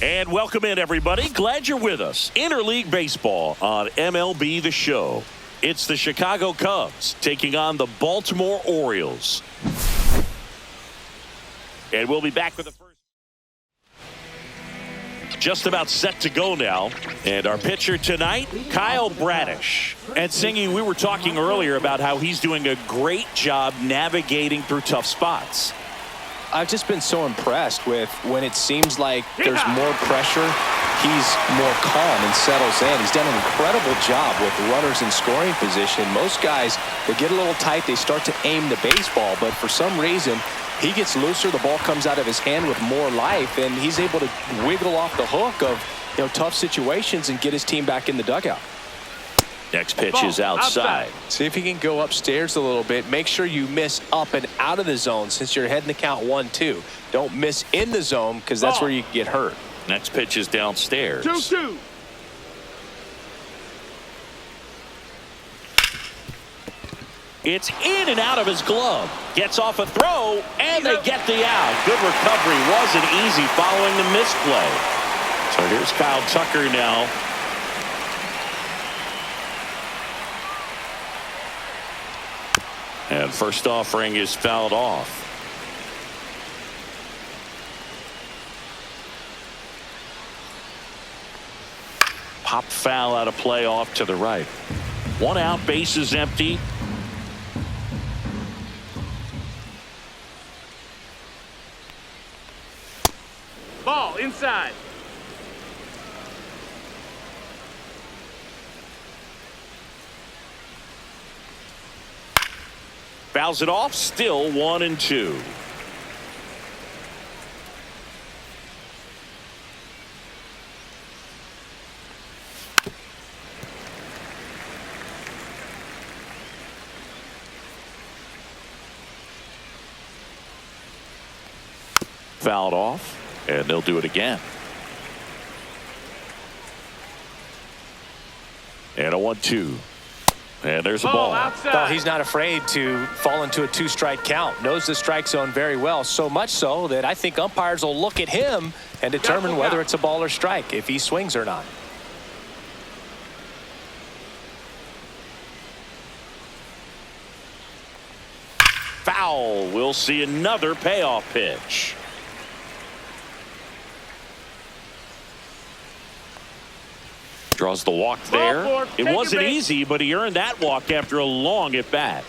And welcome in, everybody. Glad you're with us. Interleague Baseball on MLB The Show. It's the Chicago Cubs taking on the Baltimore Orioles. And we'll be back with the first. Just about set to go now. And our pitcher tonight, Kyle Bradish. And Singy, we were talking earlier about how he's doing a great job navigating through tough spots. I've just been so impressed with when it seems like there's more pressure, he's more calm and settles in. He's done an incredible job with runners in scoring position. Most guys, they get a little tight, they start to aim the baseball, but for some reason, he gets looser, the ball comes out of his hand with more life, and he's able to wiggle off the hook of tough situations and get his team back in the dugout. Next pitch is outside. See if he can go upstairs a little bit. Make sure you miss up and out of the zone since you're heading the count 1-2. Don't miss in the zone because that's where you get hurt. Next pitch is downstairs. 2-2. It's in and out of his glove. Gets off a throw, and they get the out. Good recovery. Wasn't easy following the misplay. So here's Kyle Tucker now. And first offering is fouled off. Pop foul out of play off to the right. One out, base is empty. Ball inside. Fouls it off, still 1-2. Fouled off, and they'll do it again. And a 1-2. And there's a ball. Well, he's not afraid to fall into a two-strike count. Knows the strike zone very well, so much so that I think umpires will look at him and determine whether it's a ball or strike, if he swings or not. Foul. We'll see another payoff pitch. Draws the walk there. It wasn't easy, but he earned that walk after a long at bat.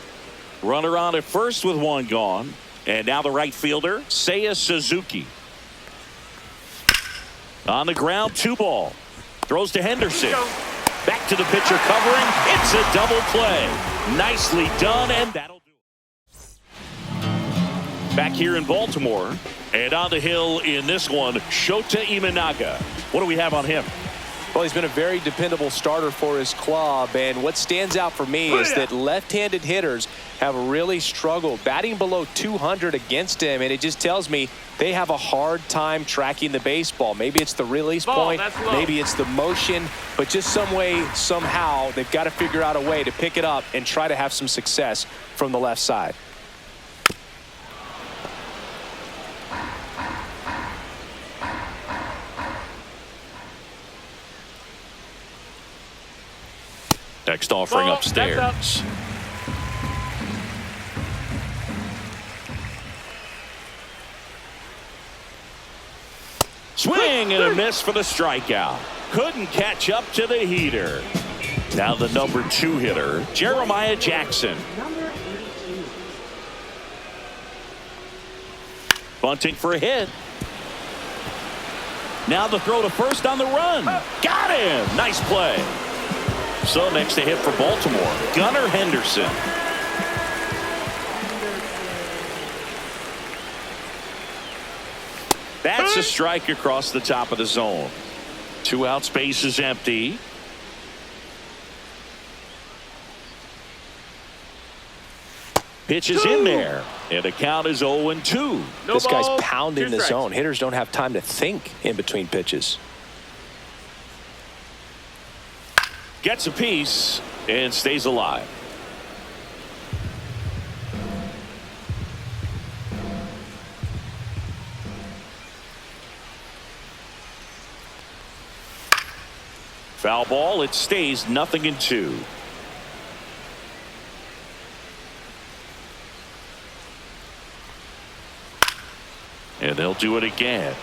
Runner on at first with one gone. And now the right fielder, Seiya Suzuki. On the ground, 2-ball. Throws to Henderson. Back to the pitcher covering. It's a double play. Nicely done, and that'll do it. Back here in Baltimore. And on the hill in this one, Shota Imanaga. What do we have on him? Well, he's been a very dependable starter for his club, and what stands out for me is that left-handed hitters have really struggled batting below 200 against him, and it just tells me they have a hard time tracking the baseball. Maybe it's the release point, maybe it's the motion, but just some way, somehow, they've got to figure out a way to pick it up and try to have some success from the left side. Next offering upstairs. Swing and a miss for the strikeout. Couldn't catch up to the heater. Now the number 2 hitter, Jeremiah Jackson. Bunting for a hit. Now the throw to first on the run. Got him. Nice play. So next to hit for Baltimore, Gunnar Henderson. That's a strike across the top of the zone. 2 outs, base is empty. Pitch is in there, and the count is 0-2. This guy's pounding the zone. Hitters don't have time to think in between pitches. Gets a piece and stays alive. Foul ball. It stays 0-2. And they'll do it again.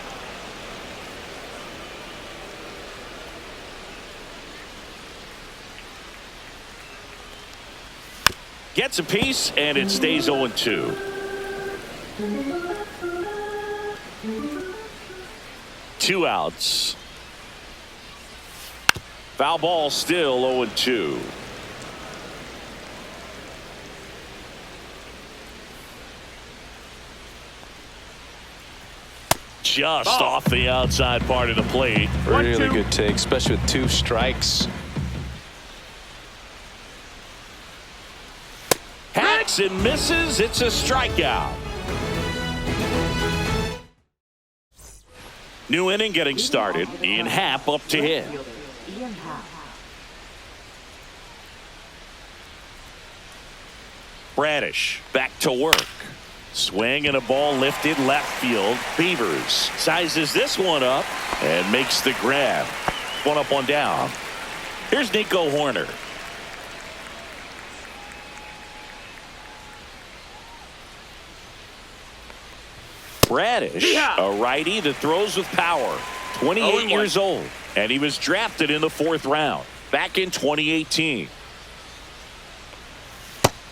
Gets a piece, and it stays 0-2. 2 outs. Foul ball, still 0-2. Just off the outside part of the plate. Really good take, especially with 2 strikes. Hacks and misses. It's a strikeout. New inning getting started. Ian Happ up to hit. Bradish back to work. Swing and a ball lifted left field. Beavers sizes this one up and makes the grab. 1 up, 1 down. Here's Nico Horner. Bradish, a righty that throws with power. 28 years old, and he was drafted in the 4th round back in 2018.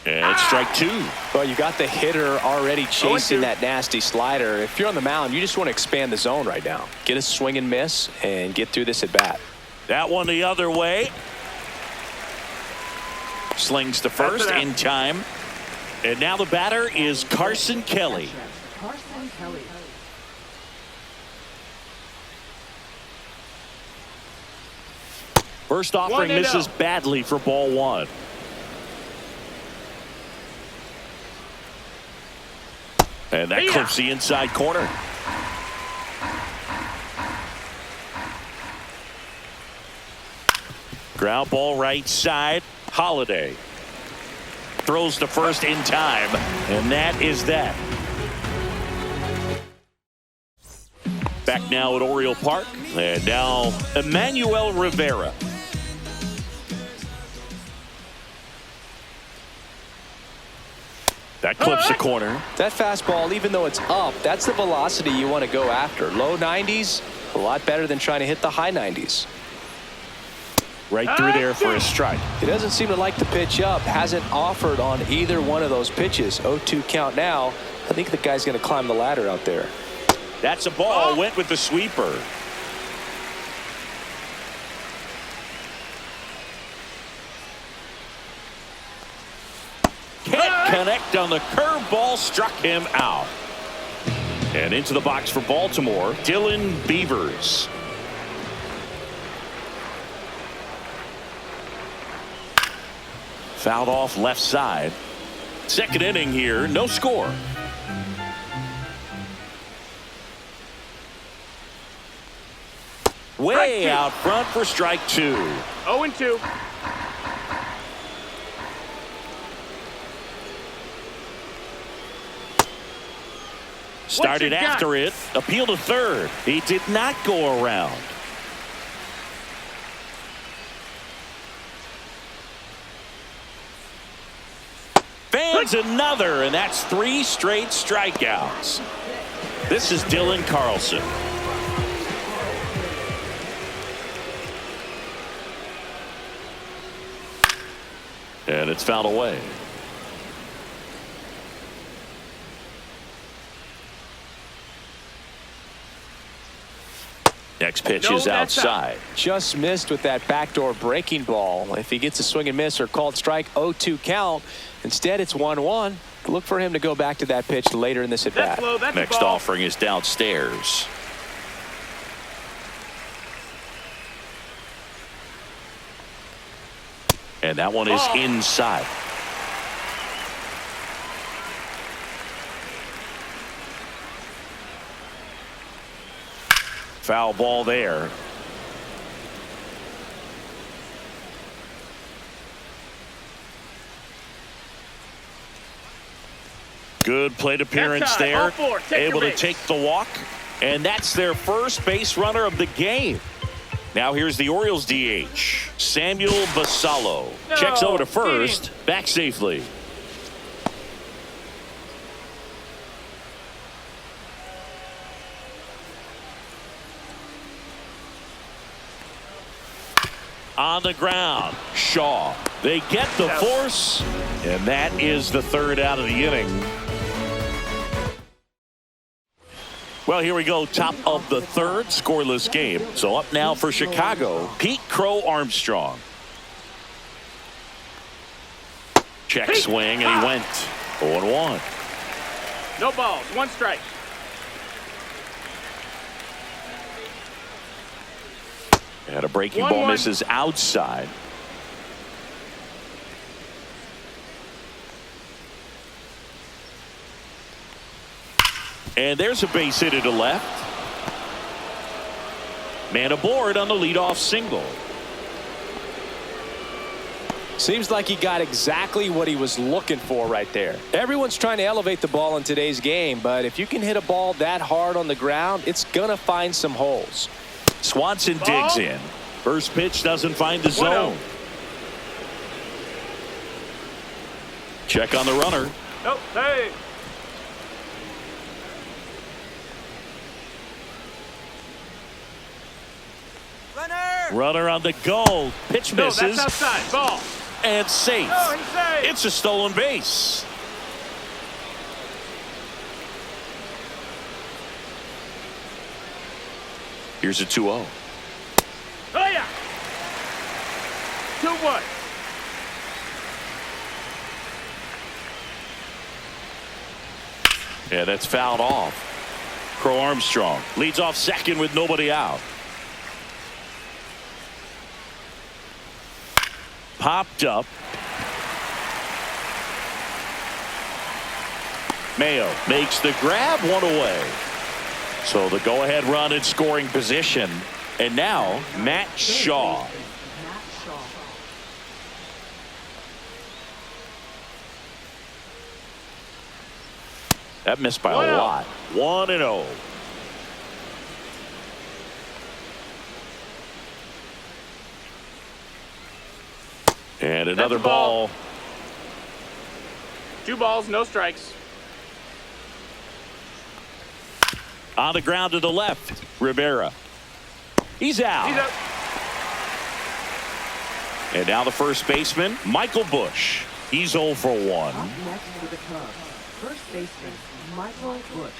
And strike 2. Well, you got the hitter already chasing that nasty slider. If you're on the mound, you just want to expand the zone right now. Get a swing and miss and get through this at bat. That one the other way. Slings to first in time. And now the batter is Carson Kelly. First offering misses badly for ball 1. And that clips the inside corner. Ground ball right side. Holiday throws to first in time, and that is that. Back now at Oriole Park, and now Emmanuel Rivera. That clips the corner. That fastball, even though it's up, that's the velocity you want to go after. Low 90s, a lot better than trying to hit the high 90s. Right through there for a strike. He doesn't seem to like the pitch up. Hasn't offered on either one of those pitches. 0-2 count now. I think the guy's going to climb the ladder out there. That's a ball. Went with the sweeper. Can't connect on the curveball. Struck him out. And into the box for Baltimore, Dylan Beavers. Fouled off left side. Second inning here, no score. Way out front for strike 2. 0-2. Started after it. Appeal to third. He did not go around. Fans another, and that's 3 straight strikeouts. This is Dylan Carlson. And it's fouled away. Next pitch is outside. Just missed with that backdoor breaking ball. If he gets a swing and miss or called strike, 0-2 count. Instead, it's 1-1. Look for him to go back to that pitch later in this at bat. Next offering is downstairs. And that one is inside. Foul ball there. Good plate appearance there. Able to take the walk. And that's their first base runner of the game. Now here's the Orioles DH, Samuel Basallo. Checks over to first, back safely. On the ground, Shaw. They get the force, and that is the third out of the inning. Well, here we go, top of the third, scoreless game. So up now for Chicago, Pete Crow Armstrong. Check swing, and he went 0-1. No balls, 1 strike. And a breaking ball misses outside. And there's a base hit to left. Man aboard on the leadoff single. Seems like he got exactly what he was looking for right there. Everyone's trying to elevate the ball in today's game, but if you can hit a ball that hard on the ground, it's gonna find some holes. Swanson digs in. First pitch doesn't find the zone. Check on the runner. Nope, hey. Runner on the goal. Pitch misses. That's outside. Ball. And safe. No, he's safe. It's a stolen base. Here's a 2-0. Oh, yeah. 2-1. Yeah, that's fouled off. Crow Armstrong leads off second with nobody out. Popped up. Mayo makes the grab, 1 away. So the go-ahead run in scoring position. And now Matt Shaw. That missed by a lot. 1-0. And another ball. 2 balls, no strikes. On the ground to the left, Rivera. He's out. He's up. And now the first baseman, Michael Bush. He's 0 for 1. Up next for the Cubs, first baseman Michael Bush.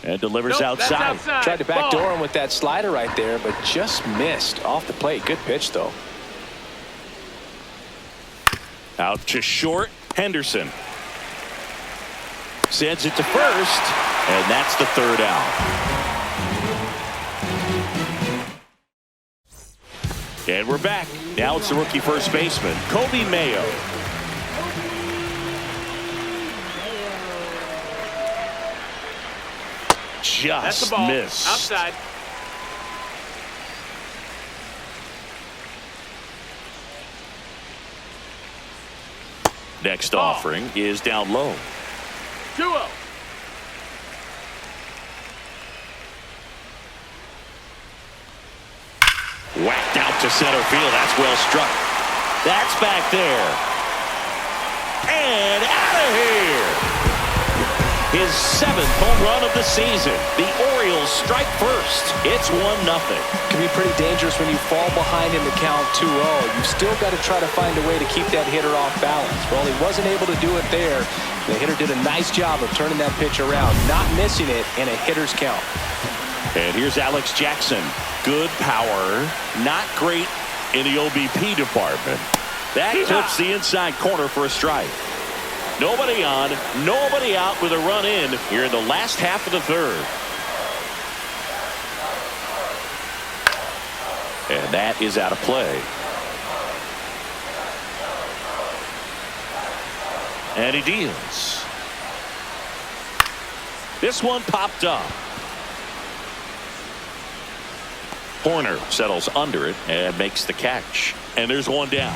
And delivers Nope, that's outside. Tried to backdoor him with that slider right there, but just missed off the plate. Good pitch, though. Out to short, Henderson. Sends it to first, and that's the third out. And we're back. Now it's the rookie first baseman, Kobe Mayo. That's the Just ball. missed. Outside. Next offering is down low. 2-0. Whacked out to center field. That's well struck. That's back there. And out of here. His 7th home run of the season. The Orioles strike first. It's 1-0. Can be pretty dangerous when you fall behind in the count 2-0. You've still got to try to find a way to keep that hitter off balance. Well, he wasn't able to do it there. The hitter did a nice job of turning that pitch around, not missing it in a hitter's count. And here's Alex Jackson. Good power, not great in the OBP department. That clips the inside corner for a strike. Nobody on, nobody out with a run in here in the last half of the third. And that is out of play. And he deals. This one popped up. Horner settles under it and makes the catch. And there's one down.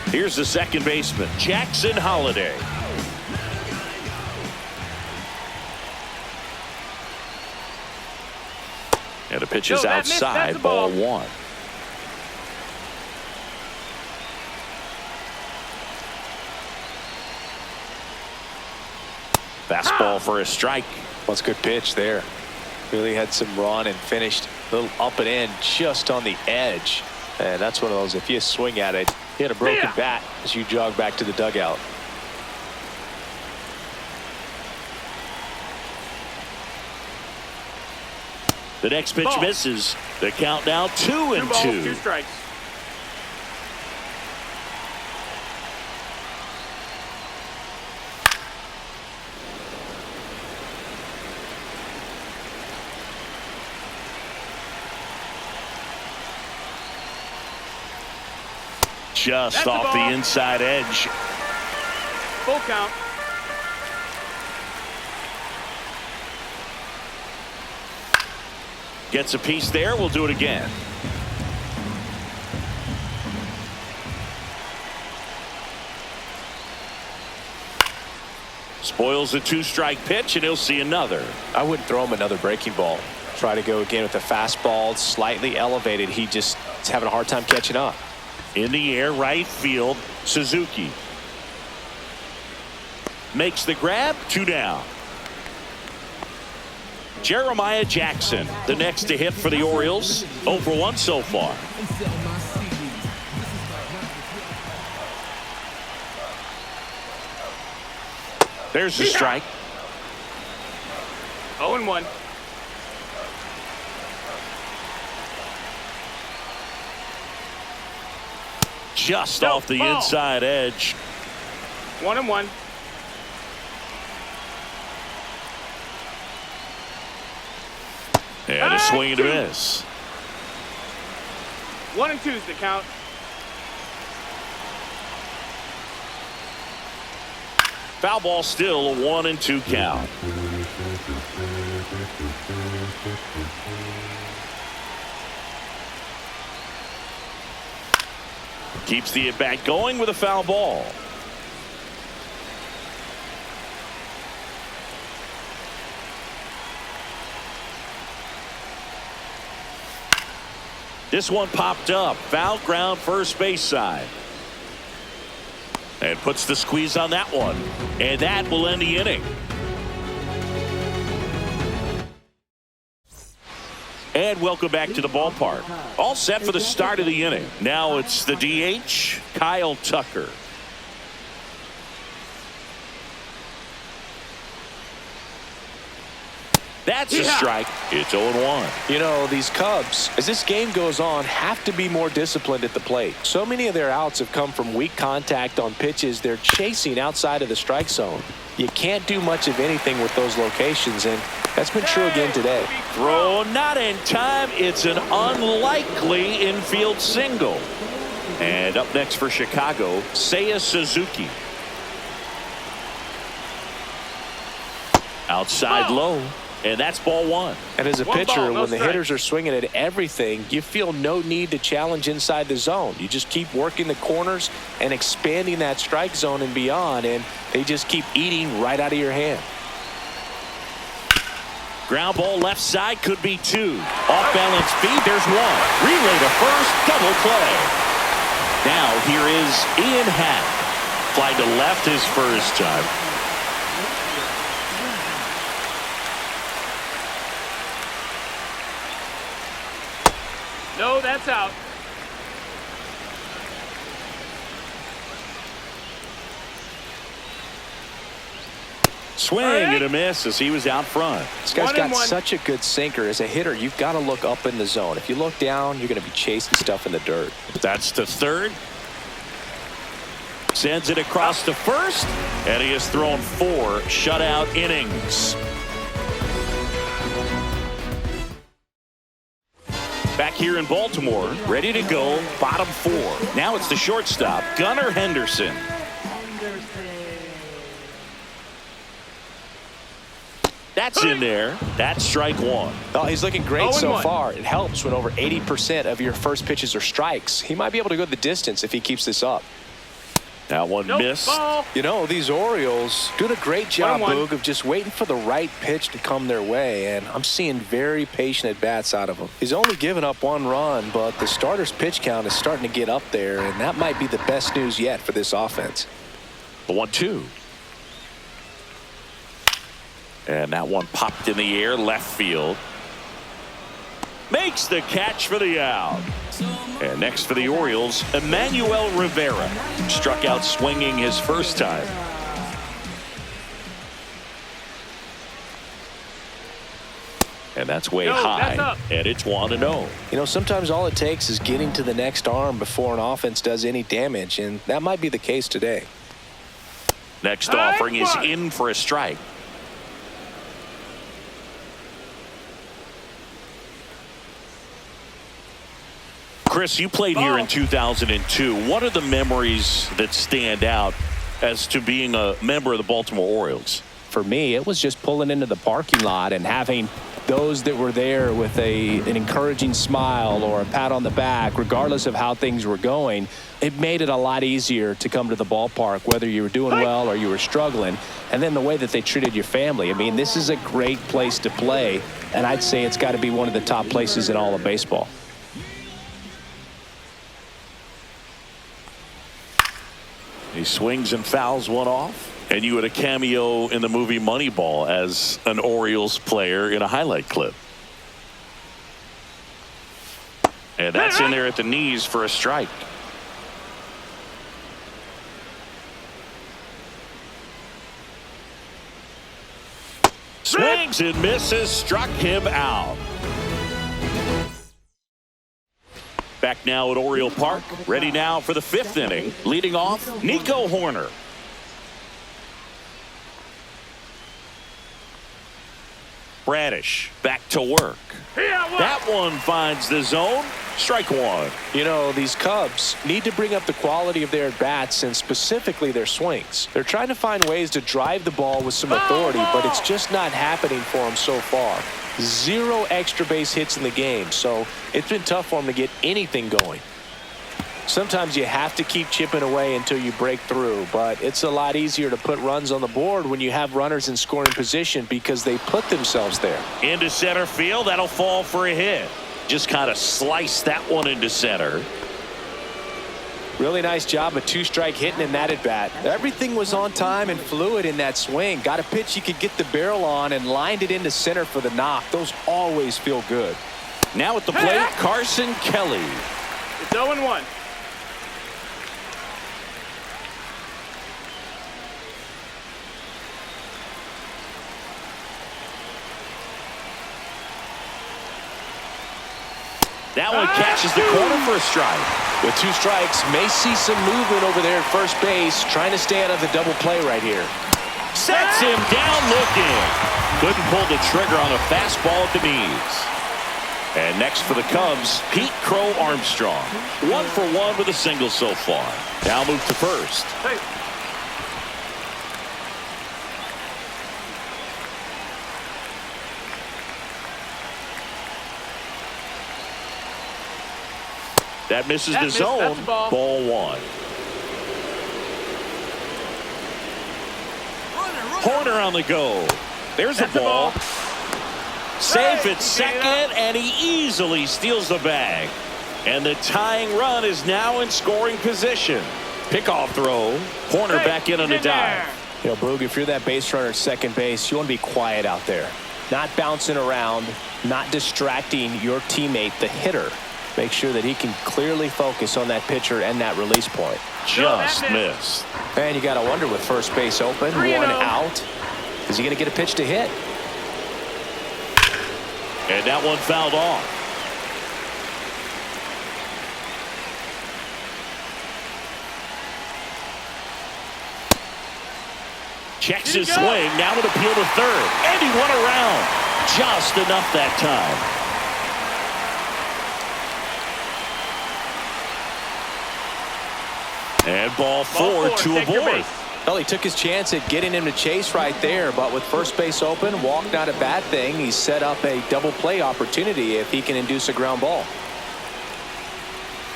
Here's the second baseman, Jackson Holliday. And the pitch is No, that missed. That's outside, a ball ball. 1. Fastball for a strike. Well, it's a good pitch there. Really had some run and finished a little up and in just on the edge. And that's one of those, if you swing at it, hit a broken bat as you jog back to the dugout. The next pitch misses. The count now 2-2. 2 balls, 2 strikes. Just That's off the the ball. inside edge. Full count. Gets a piece there. We'll do it again. Spoils a 2-strike pitch, and he'll see another. I wouldn't throw him another breaking ball. Try to go again with the fastball, slightly elevated. He just is having a hard time catching up. In the air, right field, Suzuki. Makes the grab, 2 down. Jeremiah Jackson, the next to hit for the Orioles. 0 for 1 so far. There's the strike. 0-1. Just off the inside edge. 1-1. And a swing and a miss. 1-2 is the count. Foul ball, still a 1-2 count. Keeps the at-bat going with a foul ball. This one popped up. Foul ground, first base side. And puts the squeeze on that one. And that will end the inning. And welcome back to the ballpark. All set for the start of the inning. Now it's the DH, Kyle Tucker. That's a strike. It's 0-1. You know, these Cubs, as this game goes on, have to be more disciplined at the plate. So many of their outs have come from weak contact on pitches they're chasing outside of the strike zone. You can't do much of anything with those locations, and that's been true again today. Throw not in time. It's an unlikely infield single. And up next for Chicago, Seiya Suzuki. Outside low. And that's ball 1. And as a One pitcher, ball, no when the strike. hitters are swinging at everything, you feel no need to challenge inside the zone. You just keep working the corners and expanding that strike zone and beyond, and they just keep eating right out of your hand. Ground ball left side, could be 2. Off balance feed, there's 1. Relay to first, double play. Now here is Ian Happ. Fly to left his first time. No, that's out. Swing and a miss as he was out front. This guy's got 1-1. such a good sinker. As a hitter, you've got to look up in the zone. If you look down, you're going to be chasing stuff in the dirt. That's to third. Sends it across to first, and he has thrown 4 shutout innings. Back here in Baltimore, ready to go, bottom 4. Now it's the shortstop, Gunnar Henderson. That's in there. That's strike 1. Oh, he's looking great so 0-1. far. It helps when over 80% of your first pitches are strikes. He might be able to go the distance if he keeps this up. That one missed. Ball. You know, these Orioles doing a great job, 1-1. Boog, of just waiting for the right pitch to come their way, and I'm seeing very patient at-bats out of him. He's only given up 1 run, but the starter's pitch count is starting to get up there, and that might be the best news yet for this offense. The 1-2. And that one popped in the air, left field. Makes the catch for the out. And next for the Orioles, Emmanuel Rivera. Struck out swinging his first time. And that's way high. And it's 1-0. You know, sometimes all it takes is getting to the next arm before an offense does any damage, and that might be the case today. Next offering is in for a strike. Chris, you played here in 2002. What are the memories that stand out as to being a member of the Baltimore Orioles? For me, it was just pulling into the parking lot and having those that were there with an encouraging smile or a pat on the back, regardless of how things were going. It made it a lot easier to come to the ballpark, whether you were doing well or you were struggling. And then the way that they treated your family. I mean, this is a great place to play, and I'd say it's got to be one of the top places in all of baseball. He swings and fouls one off. And you had a cameo in the movie Moneyball as an Orioles player in a highlight clip. And that's in there at the knees for a strike. Swings and misses, struck him out. Back now at Oriole Park, ready now for the 5th inning. Leading off, Nico Horner. Bradish back to work. That one finds the zone. Strike one. You know, these Cubs need to bring up the quality of their at-bats and specifically their swings. They're trying to find ways to drive the ball with some authority, but it's just not happening for them so far. 0 extra base hits in the game, so it's been tough for them to get anything going. Sometimes you have to keep chipping away until you break through, but it's a lot easier to put runs on the board when you have runners in scoring position because they put themselves there. Into center field, that'll fall for a hit. Just kind of sliced that one into center. Really nice job of 2-strike hitting in that at bat. Everything was on time and fluid in that swing. Got a pitch you could get the barrel on and lined it into center for the knock. Those always feel good. Now at the plate, Carson Kelly. It's 0-1. That one catches the corner for a strike. With 2 strikes, may see some movement over there at first base, trying to stay out of the double play right here. Sets him down looking. Couldn't pull the trigger on a fastball at the knees. And next for the Cubs, Pete Crow Armstrong. 1 for 1 with a single so far. Now move to first. That misses the zone. Ball 1. Horner on the go. There's the ball. Safe at second, and he easily steals the bag. And the tying run is now in scoring position. Pickoff throw. Horner back in on the dive. You know, Boog, if you're that base runner at second base, you want to be quiet out there. Not bouncing around, not distracting your teammate, the hitter. Make sure that he can clearly focus on that pitcher and that release point. Just missed. And you got to wonder with first base open, 1 out. Is he going to get a pitch to hit? And that one fouled off. Checks his swing. Now with appeal to third. And he went around. Just enough that time. And ball 4 to a board. Well, he took his chance at getting him to chase right there, but with first base open, walk not a bad thing. He set up a double play opportunity if he can induce a ground ball.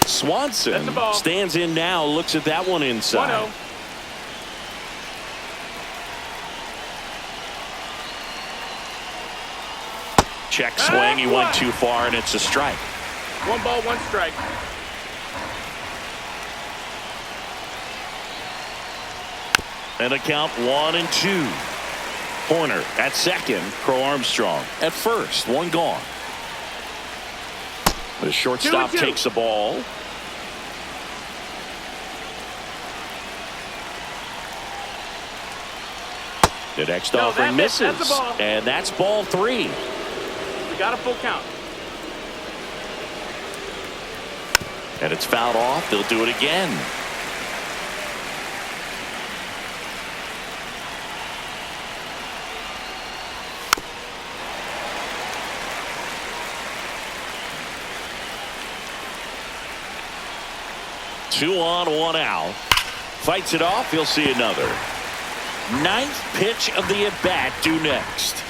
Swanson stands in now, looks at that one inside. 1-0. Check swing. He went too far, and it's a strike. 1 ball, 1 strike. And a count 1-2. Corner at second. Crow Armstrong at first. 1 gone. The shortstop 2-2. takes the ball. The next offering misses. That's a ball. And that's ball 3. We got a full count. And it's fouled off. They'll do it again. Two on, 1 out. Fights it off. He'll see another. 9th pitch of the at-bat due next.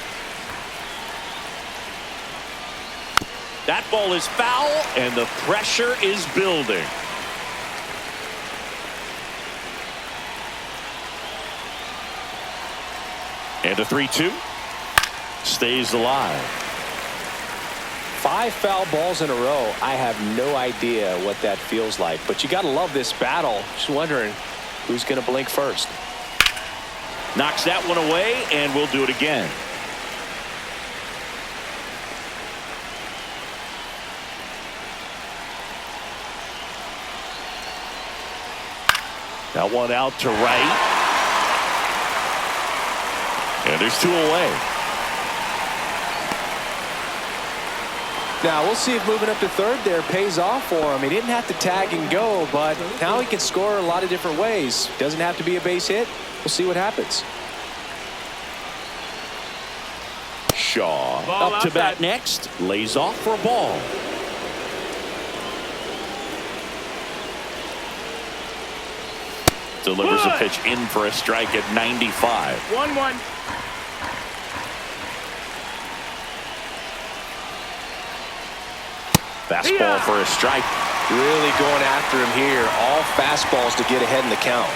That ball is foul, and the pressure is building. And a 3-2. Stays alive. 5 foul balls in a row. I have no idea what that feels like, but you got to love this battle. Just wondering who's going to blink first. Knocks that one away, and we'll do it again. That one out to right. And there's 2 away. Now we'll see if moving up to third there pays off for him. He didn't have to tag and go, but now he can score a lot of different ways. Doesn't have to be a base hit. We'll see what happens. Shaw Ball up to outside. bat next. Lays off for a ball. Delivers a pitch in for a strike at 95. 1-1. Fastball for a strike. Really going after him here. All fastballs to get ahead in the count.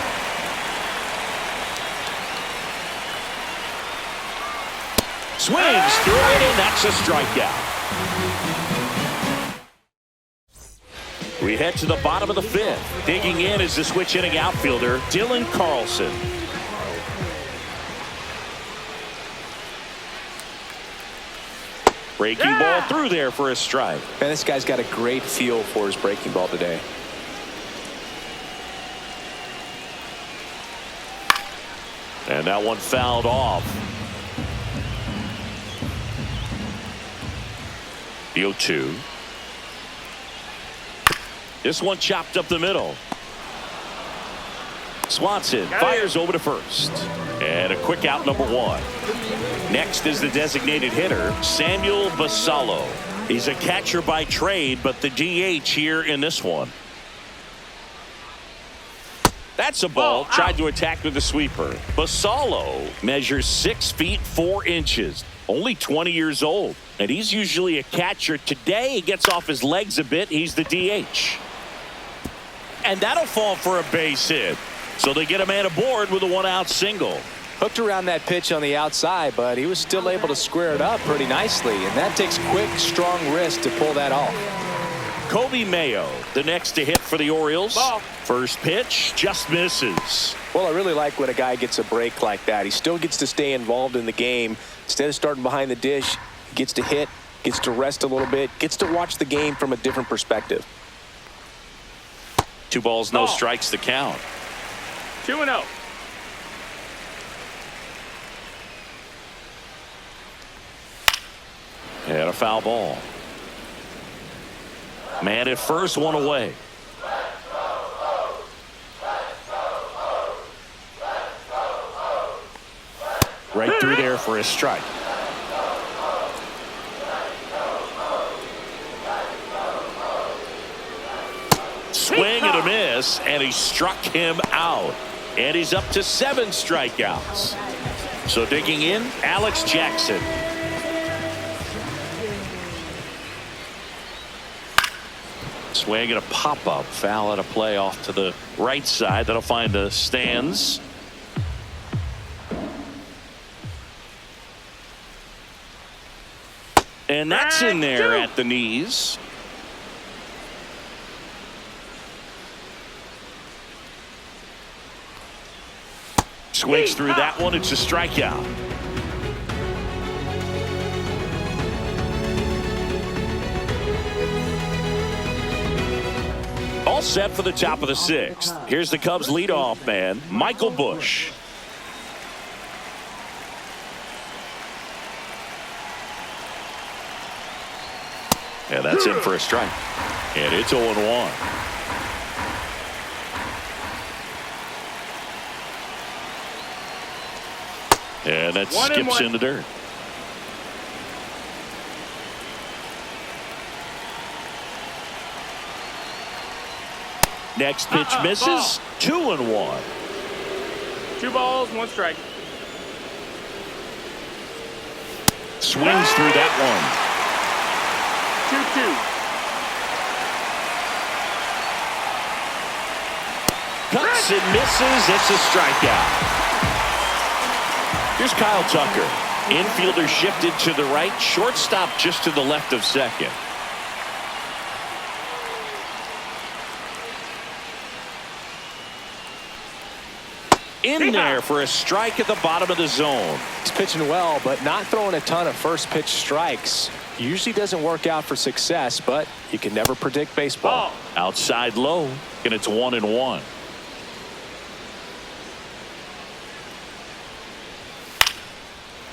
Swings through it, and that's a strikeout. We head to the bottom of the 5th. Digging in is the switch hitting outfielder, Dylan Carlson. Breaking ball through there for a strike. Man, this guy's got a great feel for his breaking ball today. And that one fouled off. The 0-2. This one chopped up the middle. Swanson fires over to first. And a quick out, number 1. Next is the designated hitter, Samuel Basallo. He's a catcher by trade, but the DH here in this one. That's a ball. Tried to attack with the sweeper. Basallo measures 6 feet 4 inches. Only 20 years old. And he's usually a catcher. Today he gets off his legs a bit. He's the DH. And that'll fall for a base hit. So they get a man aboard with a 1-out single. Hooked around that pitch on the outside, but he was still able to square it up pretty nicely. And that takes quick, strong wrist to pull that off. Kobe Mayo, the next to hit for the Orioles. Ball. First pitch just misses. Well, I really like when a guy gets a break like that. He still gets to stay involved in the game. Instead of starting behind the dish, he gets to hit, gets to rest a little bit, gets to watch the game from a different perspective. 2 balls, no strikes to count. 2-0. And a foul ball. Man at first, 1 away. Right through there for a strike. Swing and a miss, and he struck him out. And he's up to 7 strikeouts. So digging in, Alex Jackson. Swing and a pop-up. Foul at a play off to the right side. That'll find the stands. And that's in there at the knees. Swings through that one. It's a strikeout. All set for the top of the sixth. Here's the Cubs leadoff man, Michael Busch. And that's in for a strike. And it's 0-1. And that skips in the dirt. Next pitch misses. 2-1. 2 balls, 1 strike. Swings through that one. 2-2. Cuts and misses. It's a strikeout. Here's Kyle Tucker. Infielder shifted to the right. Shortstop just to the left of second. In there for a strike at the bottom of the zone. He's pitching well, but not throwing a ton of first pitch strikes. Usually doesn't work out for success, but you can never predict baseball. Outside low, and it's 1-1.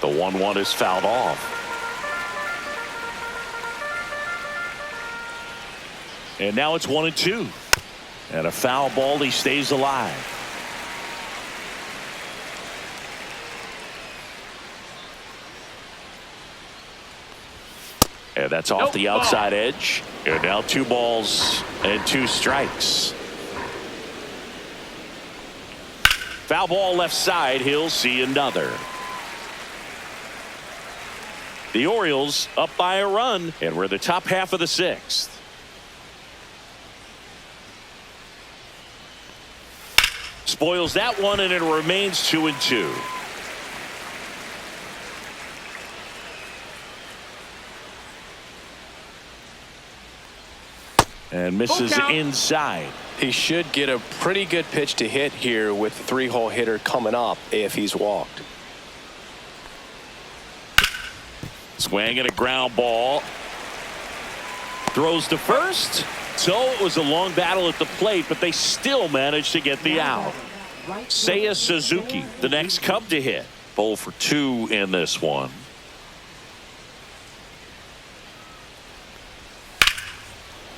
The 1-1 is fouled off. And now it's 1-2. And a foul ball. He stays alive. And that's off the outside edge. And now 2 balls and 2 strikes. Foul ball left side. He'll see another. The Orioles up by a run, and we're the top half of the sixth. Spoils that one, and it remains 2-2. And misses inside. He should get a pretty good pitch to hit here with the 3-hole hitter coming up if he's walked. Swing and a ground ball. Throws to first. So it was a long battle at the plate, but they still managed to get the out. Seiya Suzuki, the next Cub to hit. 0 for 2 in this one.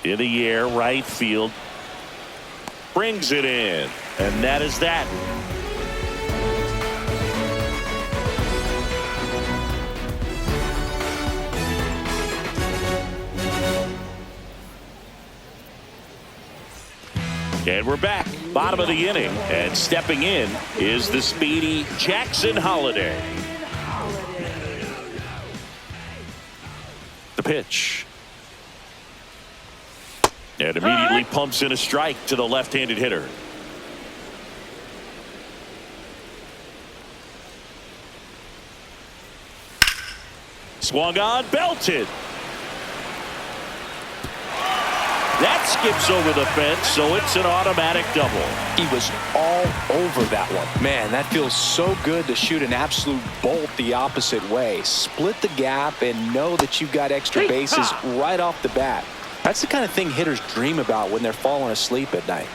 In the air, right field. Brings it in. And that is that. And we're back. Bottom of the inning. And stepping in is the speedy Jackson Holliday. The pitch. And immediately pumps in a strike to the left-handed hitter. Swung on, belted. That skips over the fence, so it's an automatic double. He was all over that one. Man, that feels so good to shoot an absolute bolt the opposite way. Split the gap and know that you've got extra bases right off the bat. That's the kind of thing hitters dream about when they're falling asleep at night.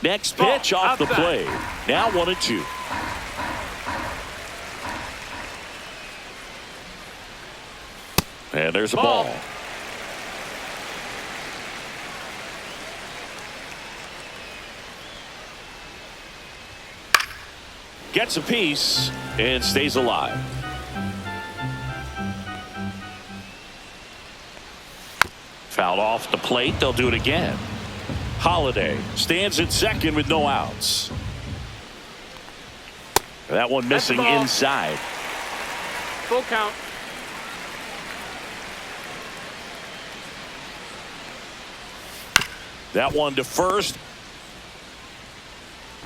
Next pitch off the plate. Now 1-2. And there's a ball. Gets a piece and stays alive. Fouled off the plate. They'll do it again. Holliday stands at second with no outs. That one missing inside. Full count. That one to first.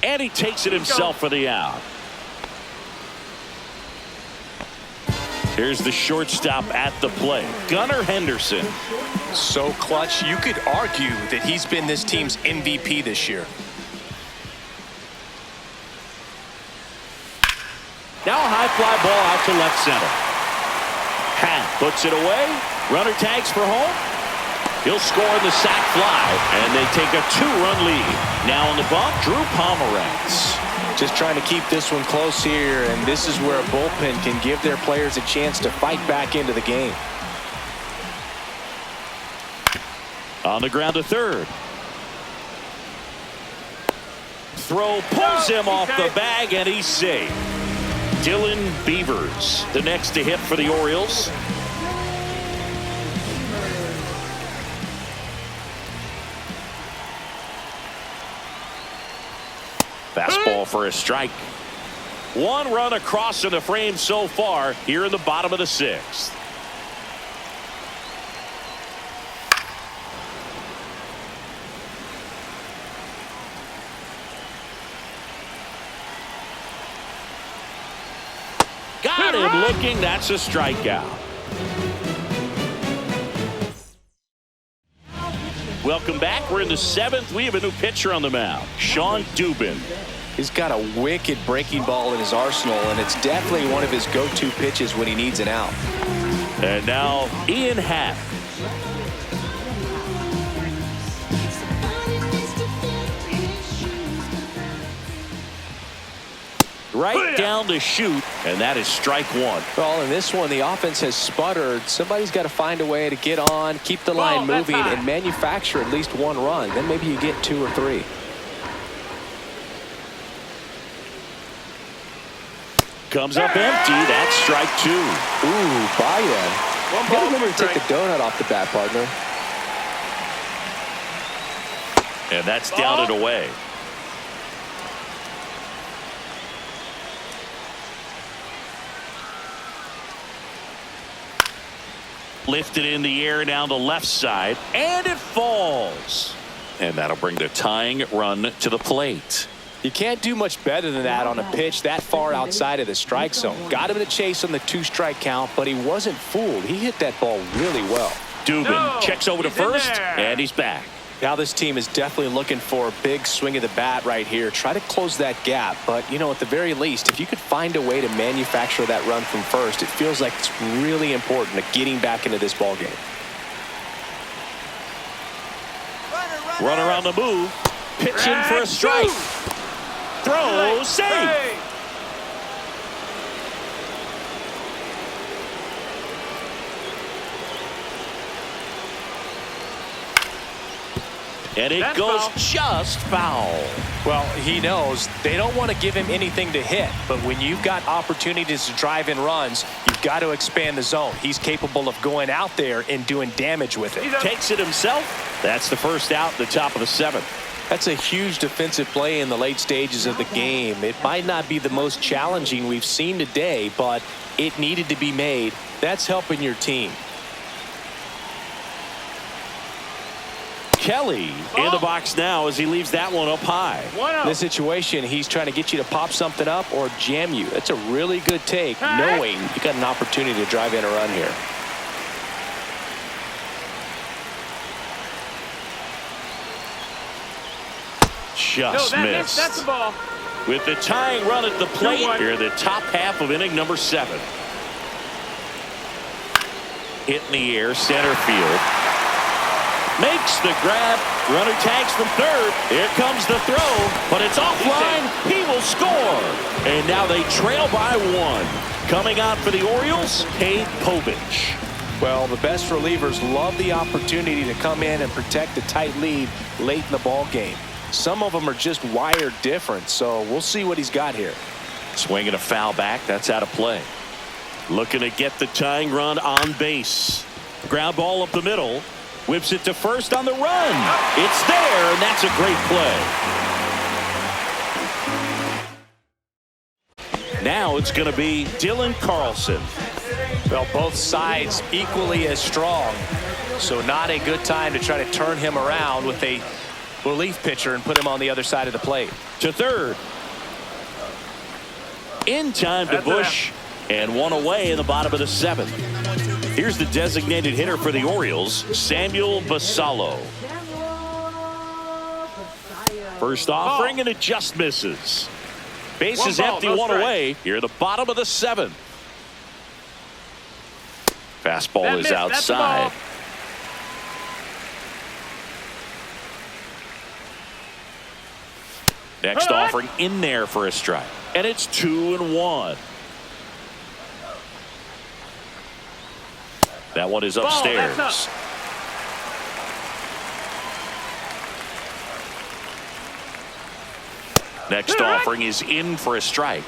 And he takes it himself for the out. Here's the shortstop at the plate, Gunnar Henderson. So clutch, you could argue that he's been this team's MVP this year. Now a high fly ball out to left center. Hat puts it away. Runner tags for home. He'll score in the sac fly, and they take a 2-run lead. Now on the bump, Drew Pomeranz. Just trying to keep this one close here, and this is where a bullpen can give their players a chance to fight back into the game. On the ground to third. Throw pulls him off the bag, and he's safe. Dylan Beavers, the next to hit for the Orioles. Fastball for a strike. 1 run across in the frame so far here in the bottom of the 6th. Got him looking. That's a strikeout. Welcome back. We're in the 7th. We have a new pitcher on the mound, Sean Dubin. He's got a wicked breaking ball in his arsenal, and it's definitely one of his go-to pitches when he needs an out. And now Ian Happ. Right down the chute, and that is strike 1. Well, in this one, the offense has sputtered. Somebody's got to find a way to get on, keep the line moving, and manufacture at least 1 run. Then maybe you get 2 or 3. Comes up empty. That's strike 2. Ooh, Bayan. You gotta remember to take the donut off the bat, partner. And that's down and away. Lifted in the air down the left side, and it falls. And that'll bring the tying run to the plate. You can't do much better than that on a pitch that far outside of the strike zone. Got him to chase on the 2-strike count, but he wasn't fooled. He hit that ball really well. Dubin checks over to first, and he's back. Now this team is definitely looking for a big swing of the bat right here. Try to close that gap. But, you know, at the very least, if you could find a way to manufacture that run from first, it feels like it's really important to getting back into this ball game. Runner on the move. Pitching for a strike. Throw, safe. And it goes just foul. Well, he knows they don't want to give him anything to hit, but when you've got opportunities to drive in runs, you've got to expand the zone. He's capable of going out there and doing damage with it. Takes it himself. That's the first out, the top of the 7th. That's a huge defensive play in the late stages of the game. It might not be the most challenging we've seen today, but it needed to be made. That's helping your team. Kelly in the box now as he leaves that one up high. In this situation, he's trying to get you to pop something up or jam you. That's a really good take, knowing you got an opportunity to drive in a run here. Just missed. That's the ball. With the tying run at the plate here, the top half of inning number 7. Hit in the air, center field. Makes the grab. Runner tags from third. Here comes the throw, but it's offline. He will score. And now they trail by 1. Coming out for the Orioles, Cade Povich. Well, the best relievers love the opportunity to come in and protect a tight lead late in the ball game. Some of them are just wired different, so we'll see what he's got here. Swinging a foul back. That's out of play. Looking to get the tying run on base. Ground ball up the middle. Whips it to first on the run. It's there, and that's a great play. Now it's going to be Dylan Carlson. Well, both sides equally as strong. So not a good time to try to turn him around with a relief pitcher and put him on the other side of the plate. To third. In time to Bush, and one away in the bottom of the seventh. Here's the designated hitter for the Orioles, Samuel Basallo. First offering, and it just misses. Bases empty, one away. Here at the bottom of the seventh. Fastball is outside. Next offering in there for a strike. And it's 2-1. That one is upstairs. Next offering is in for a strike.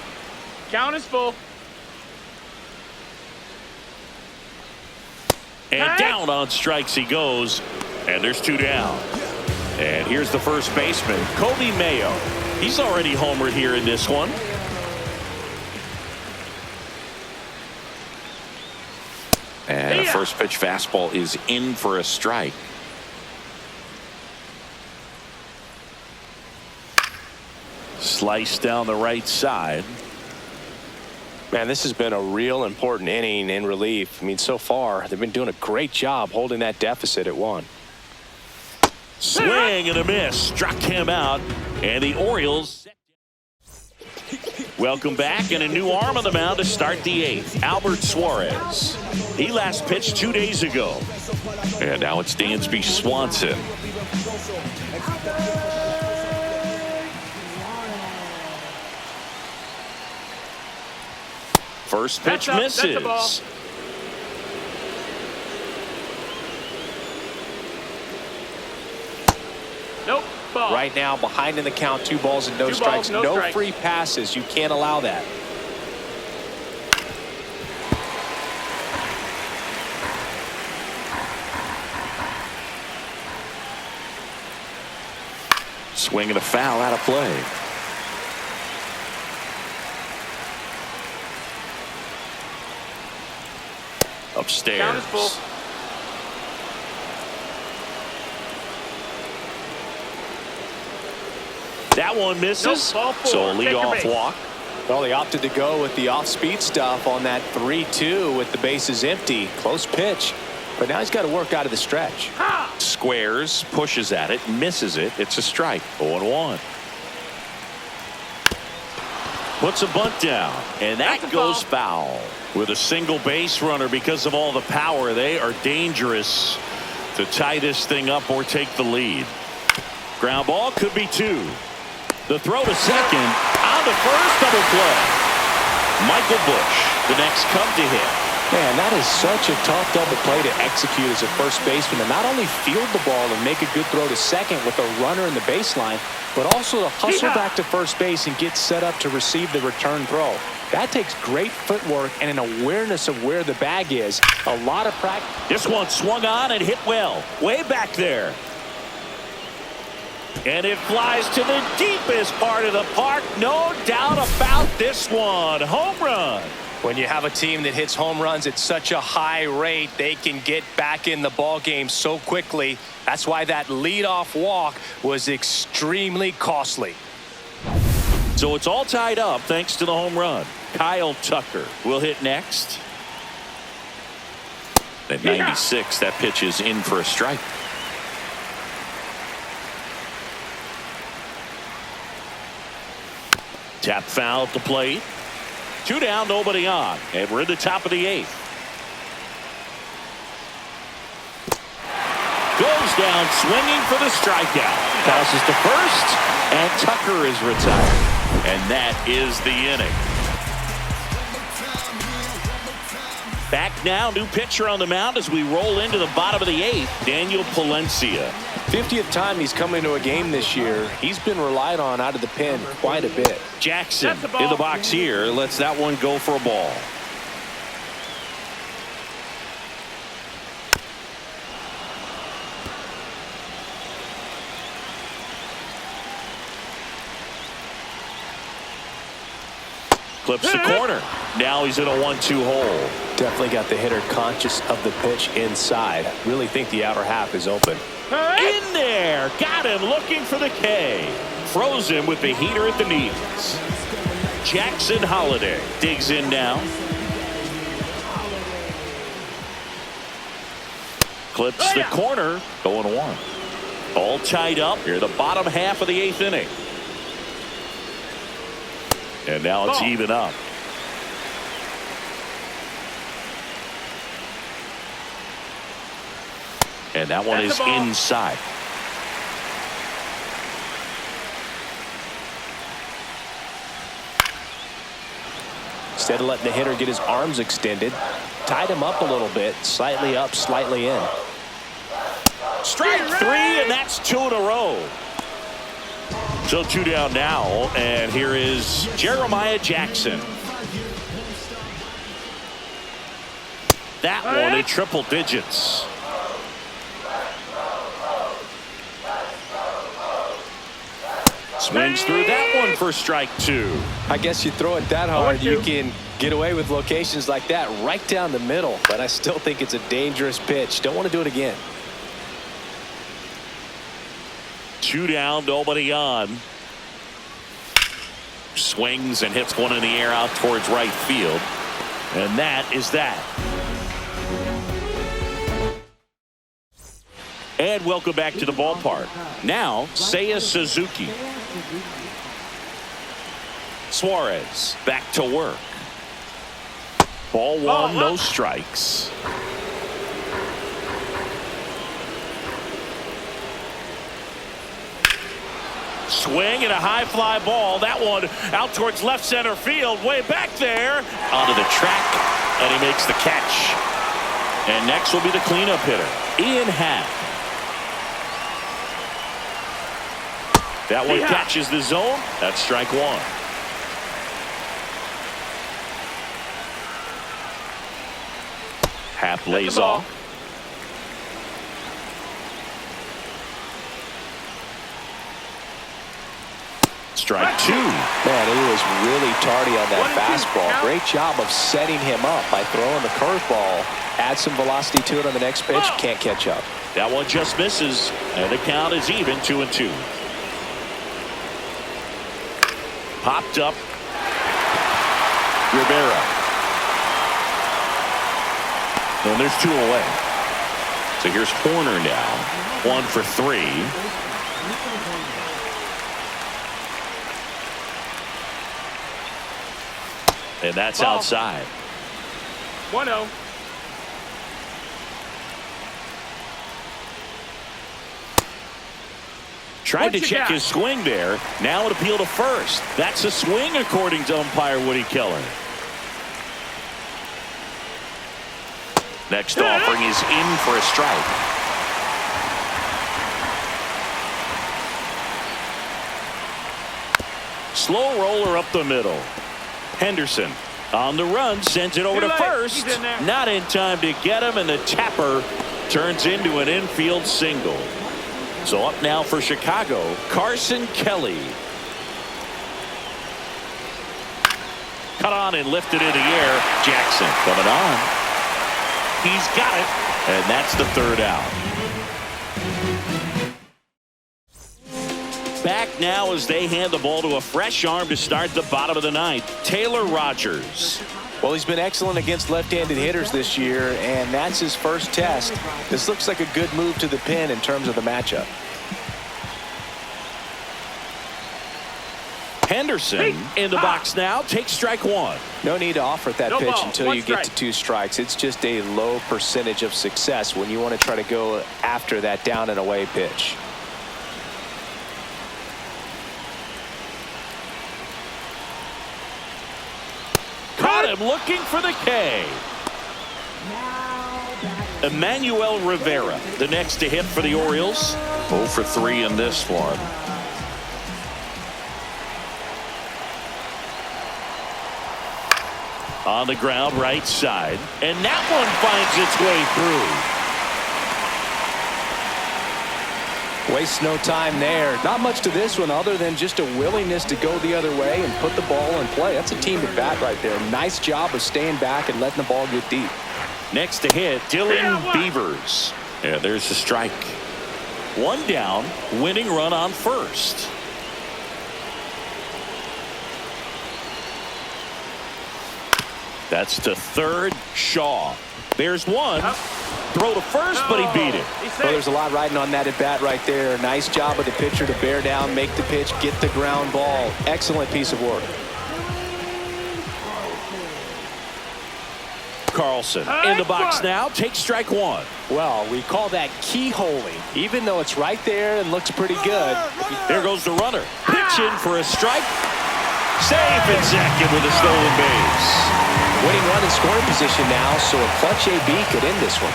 Count is full. And down on strikes he goes. And there's 2 down. And here's the first baseman, Kobe Mayo. He's already homered here in this one. And a first pitch fastball is in for a strike. Slice down the right side. Man, this has been a real important inning in relief. I mean, so far, they've been doing a great job holding that deficit at 1. Swing and a miss. Struck him out. And the Orioles. Welcome back, and a new arm on the mound to start the 8th. Albert Suarez. He last pitched 2 days ago. And now it's Dansby Swanson. First pitch misses. Nope. Ball. Right now, behind in the count, 2 balls and no strikes. No free passes. You can't allow that. Swing and a foul out of play. Upstairs. Count is full. That one misses. Nope, So a leadoff walk. Well, they opted to go with the off-speed stuff on that 3-2 with the bases empty. Close pitch. But now he's got to work out of the stretch. Squares, pushes at it, misses it. It's a strike. 0-1. Puts a bunt down, and that goes foul. With a single base runner, because of all the power, they are dangerous to tie this thing up or take the lead. Ground ball could be 2. The throw to second, on to first, double play. Michael Bush, the next come to hit. Man, that is such a tough double play to execute as a first baseman, to not only field the ball and make a good throw to second with a runner in the baseline, but also to hustle back to first base and get set up to receive the return throw. That takes great footwork and an awareness of where the bag is. A lot of practice. This one swung on and hit well, way back there. And it flies to the deepest part of the park. No doubt about this one. Home run. When you have a team that hits home runs at such a high rate, they can get back in the ball game so quickly. That's why that leadoff walk was extremely costly. So it's all tied up thanks to the home run. Kyle Tucker will hit next. At 96, that pitch is in for a strike. Tap foul at the plate. 2 down, nobody on. And we're in the top of the 8th. Goes down swinging for the strikeout. Passes to first, and Tucker is retired. And that is the inning. Back now, new pitcher on the mound as we roll into the bottom of the 8th, Daniel Palencia. 50th time he's come into a game this year. He's been relied on out of the pen quite a bit. Jackson in the box here. Lets that one go for a ball. Clips the corner. Now he's in a 1-2 hole. Definitely got the hitter conscious of the pitch inside. Really think the outer half is open. In there. Got him looking for the K. Froze him with the heater at the knees. Jackson Holiday digs in now. Clips the corner. Going 1. All tied up here, the bottom half of the 8th inning. And now it's even up. And that one is inside. Instead of letting the hitter get his arms extended, tied him up a little bit, slightly up, slightly in. Strike 3, and that's 2 in a row. So 2 down now, and here is Jeremiah Jackson. That one in triple digits. Swings through that one for strike 2. I guess you throw it that hard, you can get away with locations like that right down the middle. But I still think it's a dangerous pitch. Don't want to do it again. 2 down, nobody on. Swings and hits one in the air out towards right field. And that is that. And welcome back to the ballpark. Now, Seiya Suzuki. Suarez back to work. Ball 1, no strikes. Swing and a high fly ball. That one out towards left center field. Way back there. Onto the track. And he makes the catch. And next will be the cleanup hitter, Ian Happ. That one catches the zone. That's strike 1. Happ lays off. Strike 2. Man, he was really tardy on that fastball. Great job of setting him up by throwing the curveball. Add some velocity to it on the next pitch. Can't catch up. That one just misses, and the count is even 2-2. Popped up. Rivera. And there's 2 away. So here's Horner now. 1 for 3. And that's outside. 1-0. Tried to check his swing there. Now an appeal to first. That's a swing according to umpire Woody Keller. Next offering is in for a strike. Slow roller up the middle. Henderson on the run, sends it over to first. Not in time to get him, and the tapper turns into an infield single. So up now for Chicago, Carson Kelly. Cut on and lifted in the air. Jackson coming on. He's got it, and that's the 3rd out. Back now as they hand the ball to a fresh arm to start the bottom of the 9th. Taylor Rogers. Well, he's been excellent against left-handed hitters this year, and that's his first test. This looks like a good move to the pin in terms of the matchup. Henderson in the box now. Takes strike 1. No need to offer that pitch until you get to 2 strikes. It's just a low percentage of success when you want to try to go after that down and away pitch. Caught him looking for the K. Emmanuel Rivera, the next to hit for the Orioles. 0 for 3 in this one. On the ground, right side. And that one finds its way through. Waste no time there. Not much to this one other than just a willingness to go the other way and put the ball in play. That's a team at bat right there. Nice job of staying back and letting the ball get deep. Next to hit, Dylan Beavers. And there's the strike. One down, winning run on first. That's to third, Shaw. There's one. Throw to first, but he beat it. Well, there's a lot riding on that at bat right there. Nice job of the pitcher to bear down, make the pitch, get the ground ball. Excellent piece of work. Carlson in the box now. Takes strike one. Well, we call that keyholing. Even though it's right there and looks pretty good. There goes the runner. Pitch in for a strike. Safe in second with a stolen base. Winning run in scoring position now, so a clutch AB could end this one.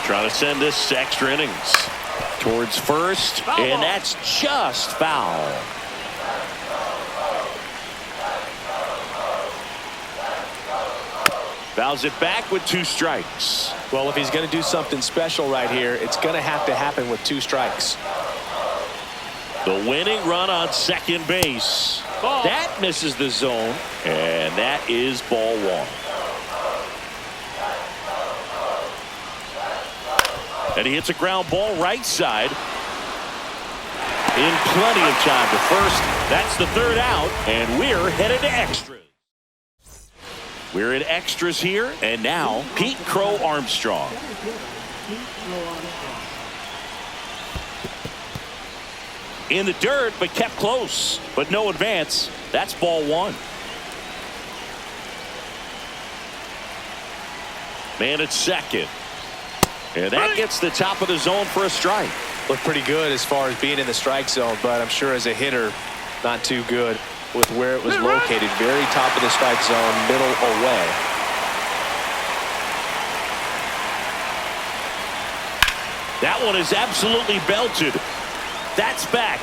Trying to send this extra innings towards first, and that's just foul. Fouls it back with 2 strikes. Well, if he's going to do something special right here, it's going to have to happen with 2 strikes. The winning run on second base. Ball. That misses the zone, and that is ball 1. And he hits a ground ball right side. In plenty of time to first. That's the third out, and we're headed to extras. We're in extras here, and now Pete Crow Armstrong. In the dirt, but kept close. But no advance. That's ball 1. Man at second. And that gets the top of the zone for a strike. Looked pretty good as far as being in the strike zone, but I'm sure as a hitter, not too good with where it was located. Very top of the strike zone, middle away. That one is absolutely belted. That's back.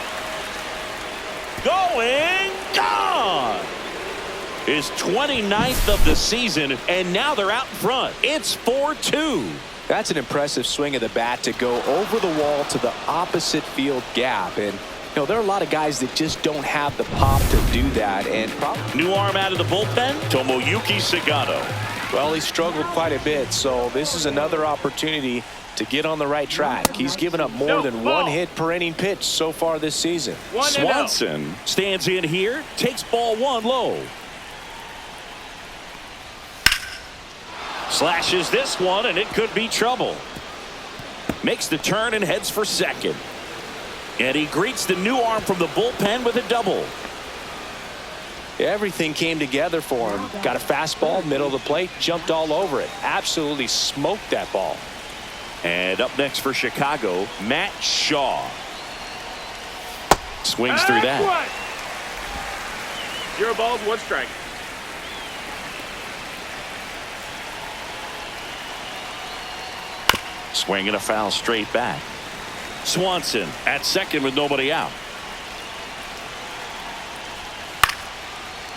Going, gone. His 29th of the season, and now they're out in front. It's 4-2. That's an impressive swing of the bat to go over the wall to the opposite field gap. And, you know, there are a lot of guys that just don't have the pop to do that. And new arm out of the bullpen, Tomoyuki Sagano. Well, he struggled quite a bit, so this is another opportunity to get on the right track. He's given up more than 1 hit per inning pitch so far this season. Swanson stands in here, takes ball 1 low. Slashes this one, and it could be trouble. Makes the turn and heads for second. And he greets the new arm from the bullpen with a double. Everything came together for him. Got a fastball, middle of the plate, jumped all over it. Absolutely smoked that ball. And up next for Chicago, Matt Shaw. Swings through that. 0 balls, 1 strike. Swing and a foul straight back. Swanson at second with nobody out.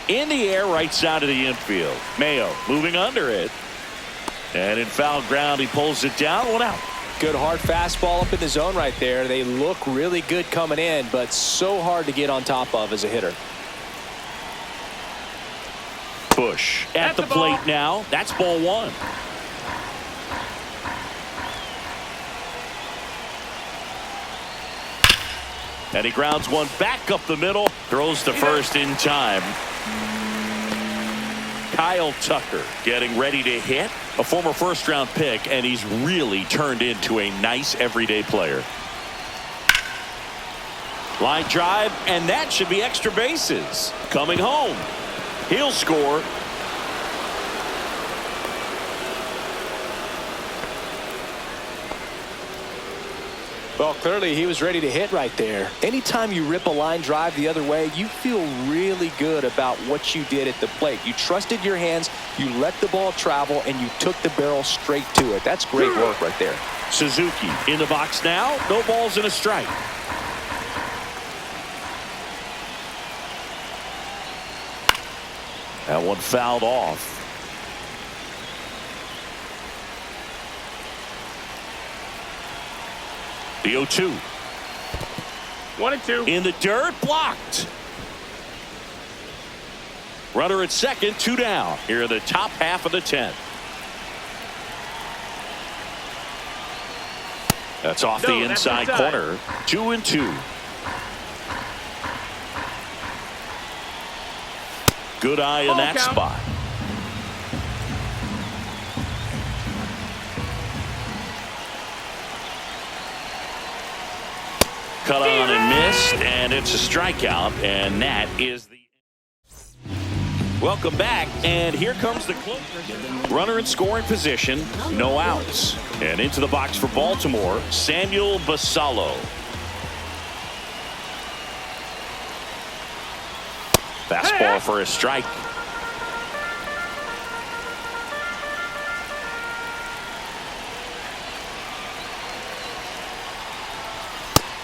In the air, right side of the infield. Mayo moving under it. And in foul ground, he pulls it down. 1 out. Good hard fastball up in the zone right there. They look really good coming in, but so hard to get on top of as a hitter. Bush at the plate now. That's ball 1. And he grounds one back up the middle. Throws to first in time. Kyle Tucker getting ready to hit. A former first-round pick, and he's really turned into a nice everyday player. Line drive, and that should be extra bases. Coming home. He'll score. Well, clearly he was ready to hit right there. Anytime you rip a line drive the other way, you feel really good about what you did at the plate. You trusted your hands, you let the ball travel, and you took the barrel straight to it. That's great work right there. Suzuki in the box now. No balls and a strike. That one fouled off. The 0-2. 1-2. In the dirt, blocked. Runner at second, 2 down. Here in the top half of the 10th. That's off the inside corner. 2-2. Good eye in that spot. Cut on and missed, and it's a strikeout, and that is the... Welcome back, and here comes the closer. Runner in scoring position, no outs. And into the box for Baltimore, Samuel Basallo. Fastball for a strike.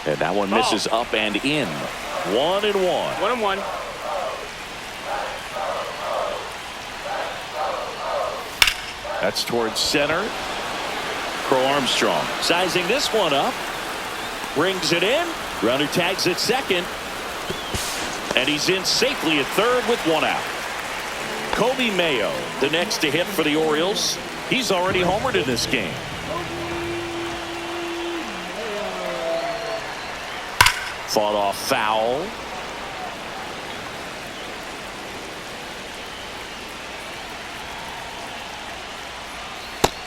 And that one misses up and in. 1-1. 1-1. That's towards center. Crow Armstrong sizing this one up. Brings it in. Runner tags at second. And he's in safely at third with 1 out. Kobe Mayo, the next to hit for the Orioles. He's already homered in this game. Fought off foul.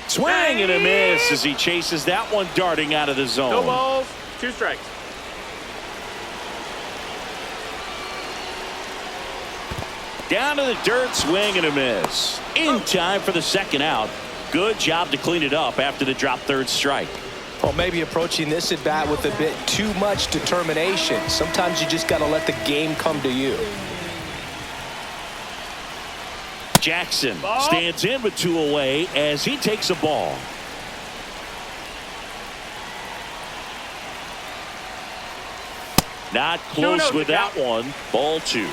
Swing and a miss as he chases that one darting out of the zone. No balls, 2 strikes. Down to the dirt, swing and a miss. In time for the second out. Good job to clean it up after the drop third strike. Well, maybe approaching this at bat with a bit too much determination. Sometimes you just got to let the game come to you. Jackson stands in with 2 away as he takes a ball. Not close with that one. Ball 2.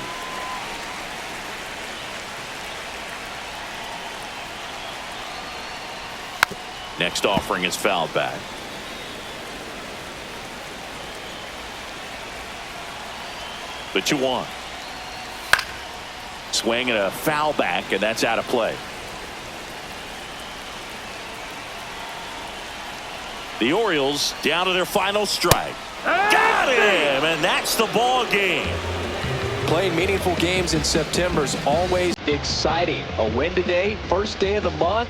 Next offering is fouled back. The 2-1. Swing and a foul back, and that's out of play. The Orioles down to their final strike. Got him, and that's the ball game. Playing meaningful games in September is always exciting. A win today, first day of the month.